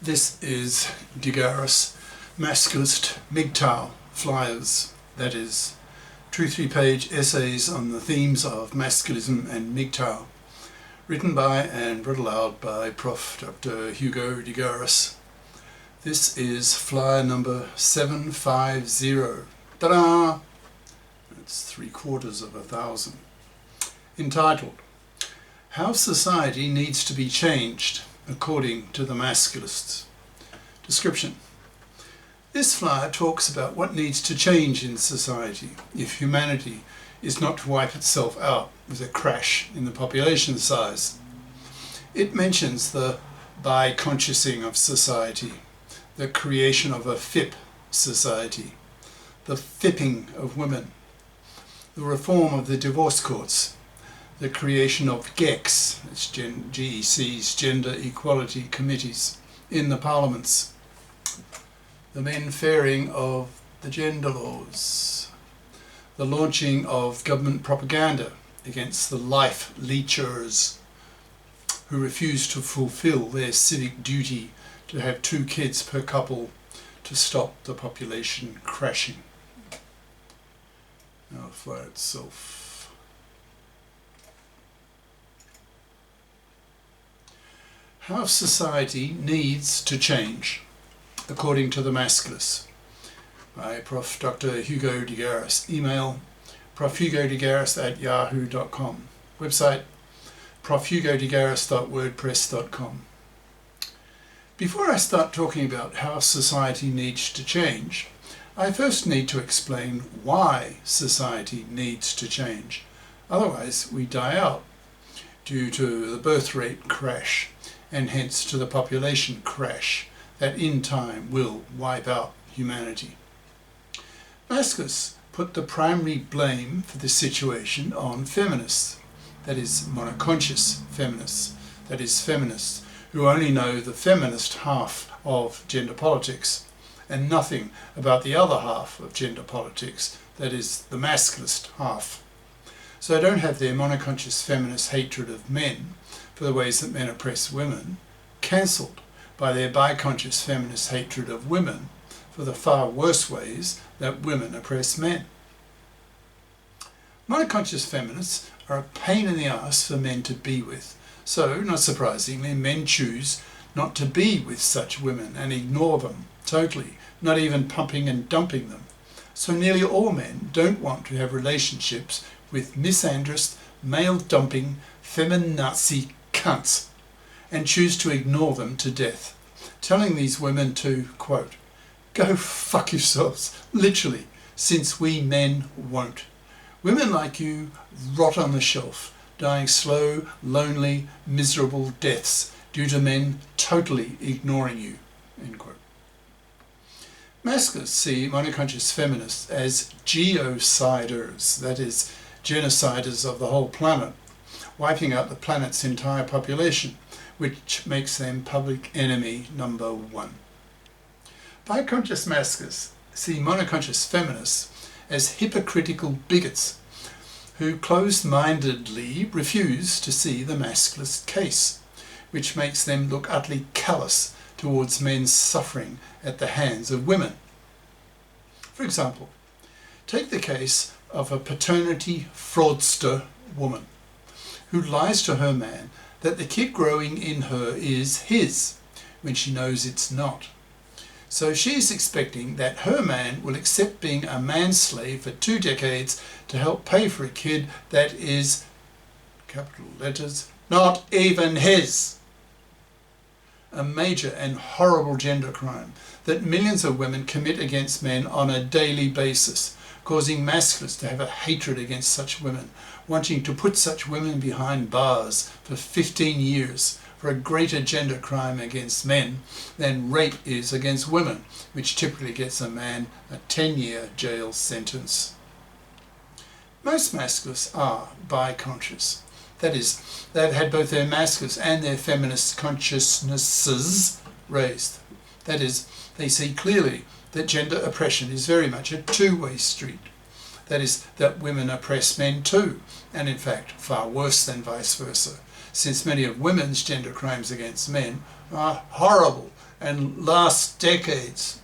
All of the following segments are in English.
This is Garis, Masculist MGTOW flyers, that is, 2-3-page essays on the themes of masculism and MGTOW, written by and read aloud by Prof. Dr. Hugo de Garis. This is flyer number 750. Ta-da! It's 3/4 entitled, How Society Needs to be Changed According to the Masculists. Description. This flyer talks about what needs to change in society if humanity is not to wipe itself out with a crash in the population size. It mentions the biconsciousing of society, the creation of a FIP Society, the FIPping of women, the reform of the divorce courts, the creation of GECs, it's GECs, Gender Equality Committees, in the parliaments, the men fairing of the gender laws, the launching of government propaganda against the life leechers who refuse to fulfil their civic duty to have 2 kids per couple to stop the population crashing. Now the flyer itself. How society needs to change, according to the Masculists, by Prof. Dr. Hugo de Garis. Email profhugodegaris@yahoo.com. Website profhugodegaris.wordpress.com. Before I start talking about how society needs to change, I first need to explain why society needs to change. Otherwise, we die out due to the birth rate crash, and hence to the population crash that in time will wipe out humanity. Masculists put the primary blame for this situation on feminists, that is monoconscious feminists, that is feminists who only know the feminist half of gender politics and nothing about the other half of gender politics, that is the masculist half. So they don't have their monoconscious feminist hatred of men for the ways that men oppress women cancelled by their biconscious feminist hatred of women for the far worse ways that women oppress men. Monoconscious feminists are a pain in the ass for men to be with, so not surprisingly men choose not to be with such women and ignore them totally, not even pumping and dumping them. So nearly all men don't want to have relationships with misandrist, male-dumping, feminazi cunts and choose to ignore them to death, telling these women to, quote, go fuck yourselves, literally, since we men won't. Women like you rot on the shelf, dying slow, lonely, miserable deaths due to men totally ignoring you, end quote. Masculists see monoconscious feminists as genociders, that is, genociders of the whole planet, wiping out the planet's entire population, which makes them public enemy number 1. Biconscious masculists see monoconscious feminists as hypocritical bigots who closed-mindedly refuse to see the masculist case, which makes them look utterly callous towards men's suffering at the hands of women. For example, take the case of a paternity fraudster woman who lies to her man that the kid growing in her is his when she knows it's not. So she is expecting that her man will accept being a manslave for 2 decades to help pay for a kid that is, capital letters, not even his. A major and horrible gender crime that millions of women commit against men on a daily basis, causing masculists to have a hatred against such women, wanting to put such women behind bars for 15 years for a greater gender crime against men than rape is against women, which typically gets a man a 10-year jail sentence. Most masculists are biconscious. That is, they've had both their masculist and their feminist consciousnesses raised. That is, they see clearly that gender oppression is very much a two-way street. That is, that women oppress men too, and in fact far worse than vice versa, since many of women's gender crimes against men are horrible and last decades,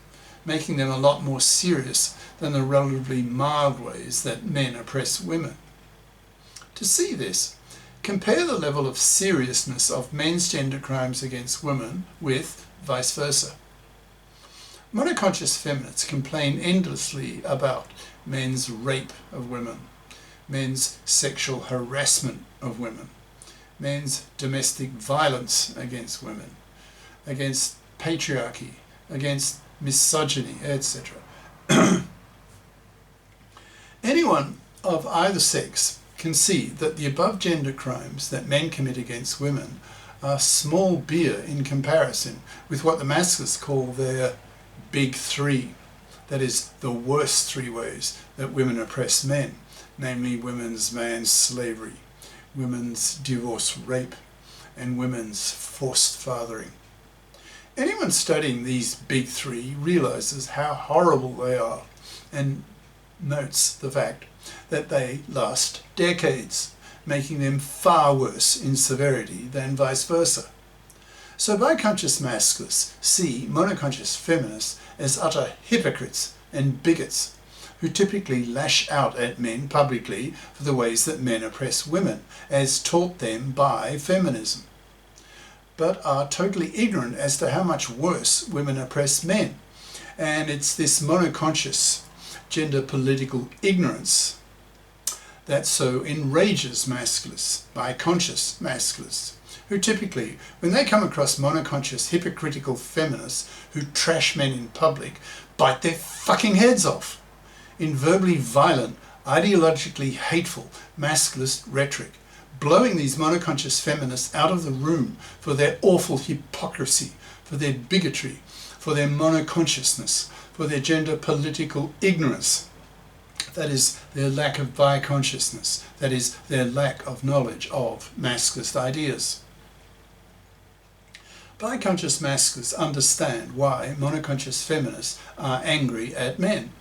making them a lot more serious than the relatively mild ways that men oppress women. To see this, compare the level of seriousness of men's gender crimes against women with vice versa. Monoconscious feminists complain endlessly about men's rape of women, men's sexual harassment of women, men's domestic violence against women, against patriarchy, against misogyny, etc. Anyone of either sex can see that the above gender crimes that men commit against women are small beer in comparison with what the Masculists call their big three, that is, the worst three ways that women oppress men, namely women's manslavery, women's divorce rape, and women's forced fathering. Anyone studying these big three realizes how horrible they are and notes the fact that they last decades, making them far worse in severity than vice versa. So biconscious masculists see monoconscious feminists as utter hypocrites and bigots who typically lash out at men publicly for the ways that men oppress women, as taught them by feminism, but are totally ignorant as to how much worse women oppress men. And it's this monoconscious gender political ignorance that so enrages masculists, biconscious masculists, who typically, when they come across monoconscious hypocritical feminists who trash men in public, bite their fucking heads off in verbally violent, ideologically hateful masculist rhetoric, blowing these monoconscious feminists out of the room for their awful hypocrisy, for their bigotry, for their monoconsciousness, for their gender political ignorance. That is, their lack of biconsciousness. That is, their lack of knowledge of masculist ideas. Biconscious masculists understand why monoconscious feminists are angry at men.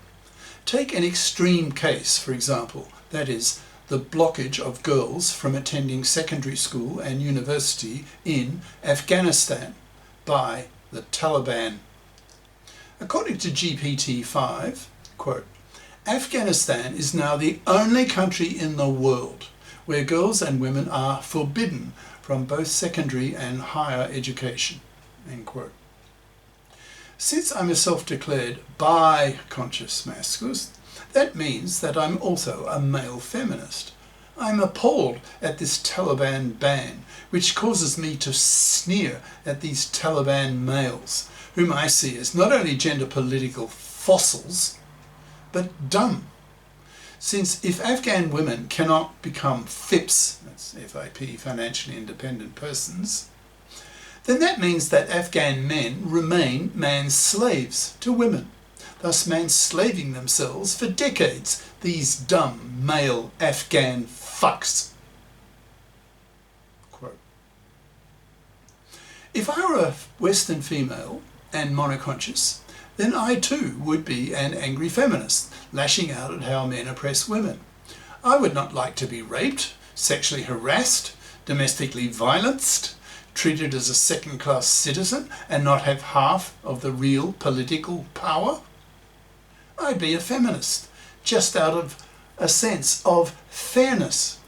Take an extreme case, for example, that is, the blockage of girls from attending secondary school and university in Afghanistan by the Taliban. According to GPT-5, quote, Afghanistan is now the only country in the world where girls and women are forbidden from both secondary and higher education, end quote. Since I'm a self-declared bi-conscious masculist, that means that I'm also a male feminist. I'm appalled at this Taliban ban, which causes me to sneer at these Taliban males, whom I see as not only gender political fossils, but dumb. Since if Afghan women cannot become FIPs, that's FIP, financially independent persons, then that means that Afghan men remain man's slaves to women, thus manslaving themselves for decades, these dumb male Afghan fucks. Quote, if I were a Western female and monoconscious, then I too would be an angry feminist, lashing out at how men oppress women. I would not like to be raped, sexually harassed, domestically violenced, treated as a second-class citizen and not have half of the real political power. I'd be a feminist, just out of a sense of fairness.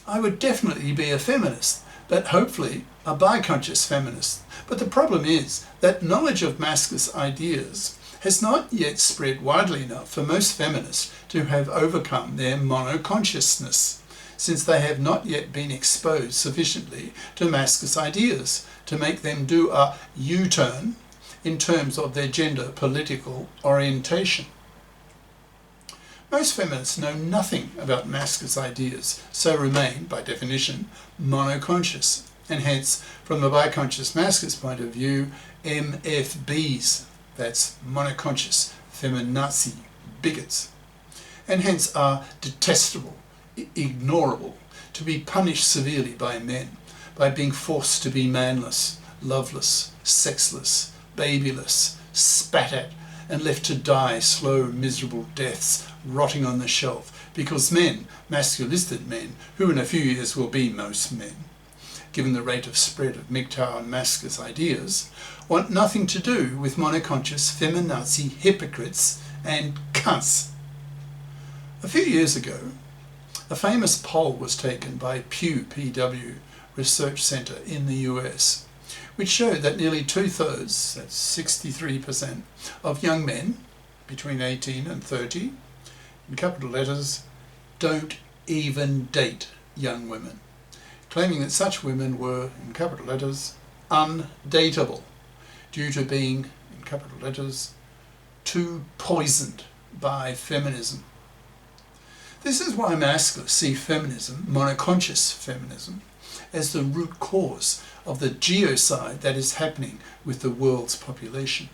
I would definitely be a feminist, but hopefully a biconscious feminist. But the problem is that knowledge of masculist ideas has not yet spread widely enough for most feminists to have overcome their monoconsciousness, since they have not yet been exposed sufficiently to masculist ideas to make them do a U-turn in terms of their gender political orientation. Most feminists know nothing about masculist ideas, so remain, by definition, monoconscious, and hence, from the biconscious masculist point of view, MFBs, that's monoconscious feminazi bigots, and hence are detestable, ignorable, to be punished severely by men, by being forced to be manless, loveless, sexless, babyless, spat at, and left to die slow, miserable deaths, rotting on the shelf, because men, masculistic men, who in a few years will be most men, given the rate of spread of MGTOW and Masculist ideas, want nothing to do with monoconscious feminazi hypocrites and cunts. A few years ago, a famous poll was taken by Pew PW Research Center in the US, which showed that nearly 2/3, that's 63%, of young men between 18 and 30, in capital letters, don't even date young women, claiming that such women were, in capital letters, undateable due to being, in capital letters, too poisoned by feminism. This is why Masculists see feminism, monoconscious feminism, as the root cause of the genocide that is happening with the world's population.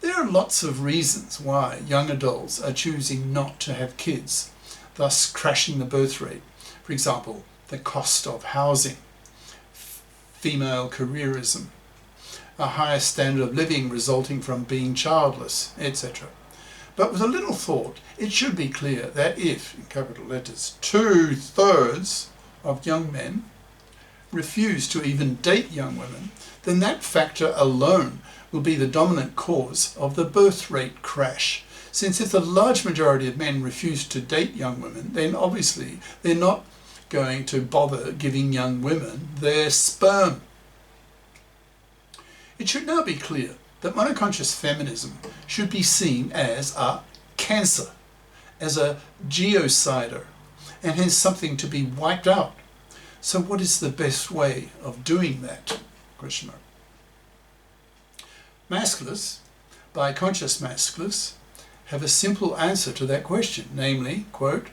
There are lots of reasons why young adults are choosing not to have kids, thus crashing the birth rate. For example, the cost of housing, female careerism, a higher standard of living resulting from being childless, etc. But with a little thought, it should be clear that if, in capital letters, 2/3 of young men refuse to even date young women, then that factor alone will be the dominant cause of the birth rate crash. Since if the large majority of men refuse to date young women, then obviously they're not going to bother giving young women their sperm. It should now be clear that monoconscious feminism should be seen as a cancer, as a genocider, and has something to be wiped out. So what is the best way of doing that? Question mark. Masculists, biconscious masculists, have a simple answer to that question, namely, quote,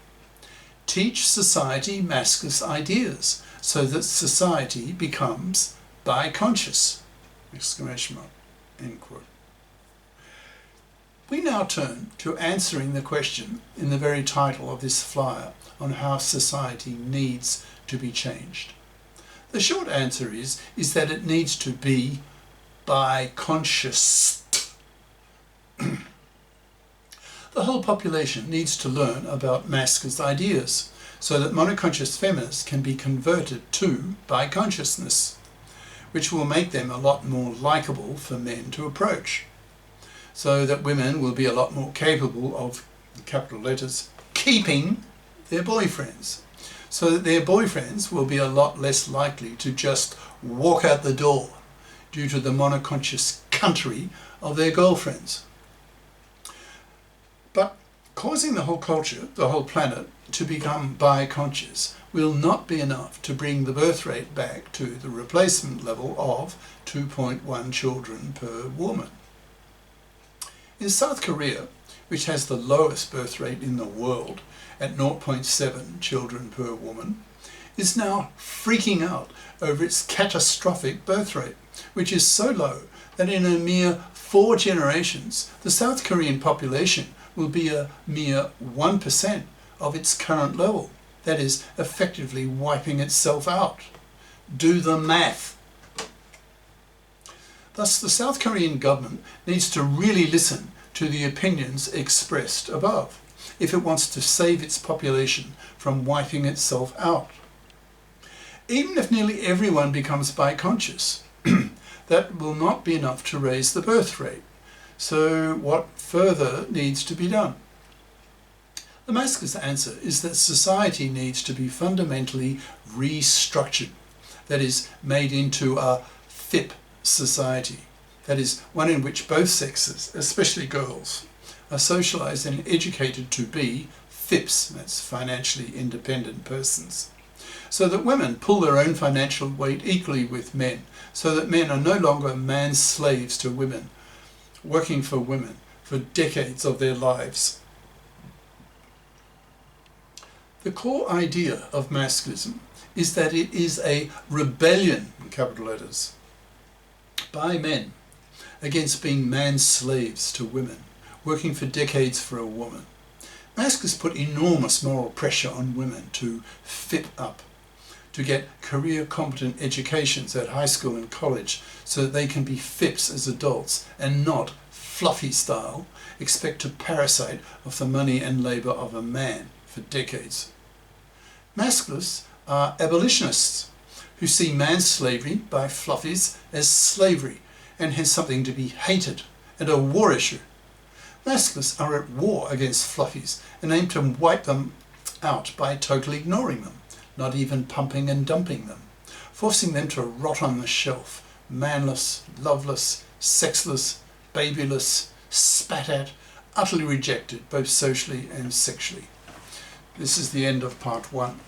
teach society masculist ideas so that society becomes biconscious, exclamation mark, end quote. We now turn to answering the question in the very title of this flyer on how society needs to be changed. The short answer is that it needs to be biconscious. The whole population needs to learn about masculist ideas so that monoconscious feminists can be converted to biconsciousness, which will make them a lot more likable for men to approach, so that women will be a lot more capable of, in capital letters, keeping their boyfriends, so that their boyfriends will be a lot less likely to just walk out the door due to the monoconscious country of their girlfriends. But causing the whole culture, the whole planet, to become biconscious will not be enough to bring the birth rate back to the replacement level of 2.1 children per woman. In South Korea, which has the lowest birth rate in the world at 0.7 children per woman, is now freaking out over its catastrophic birth rate, which is so low that in a mere 4 generations, the South Korean population will be a mere 1% of its current level. That is, effectively wiping itself out. Do the math. Thus, the South Korean government needs to really listen to the opinions expressed above if it wants to save its population from wiping itself out. Even if nearly everyone becomes biconscious, that will not be enough to raise the birth rate. So what further needs to be done? The Masculist answer is that society needs to be fundamentally restructured, that is, made into a FIP society, that is, one in which both sexes, especially girls, are socialized and educated to be FIPs, that's financially independent persons, so that women pull their own financial weight equally with men, so that men are no longer man's slaves to women, working for women for decades of their lives. The core idea of masculism is that it is a rebellion, in capital letters, by men against being man's slaves to women, working for decades for a woman. Masculists put enormous moral pressure on women to fit up, to get career competent educations at high school and college so that they can be FIPs as adults and not fluffy style expect to parasite off the money and labour of a man for decades. Masculists are abolitionists who see man-slavery by fluffies as slavery and as something to be hated and a war issue. Masculists are at war against fluffies and aim to wipe them out by totally ignoring them, not even pumping and dumping them, forcing them to rot on the shelf, manless, loveless, sexless, babyless, spat at, utterly rejected both socially and sexually. This is the end of part 1.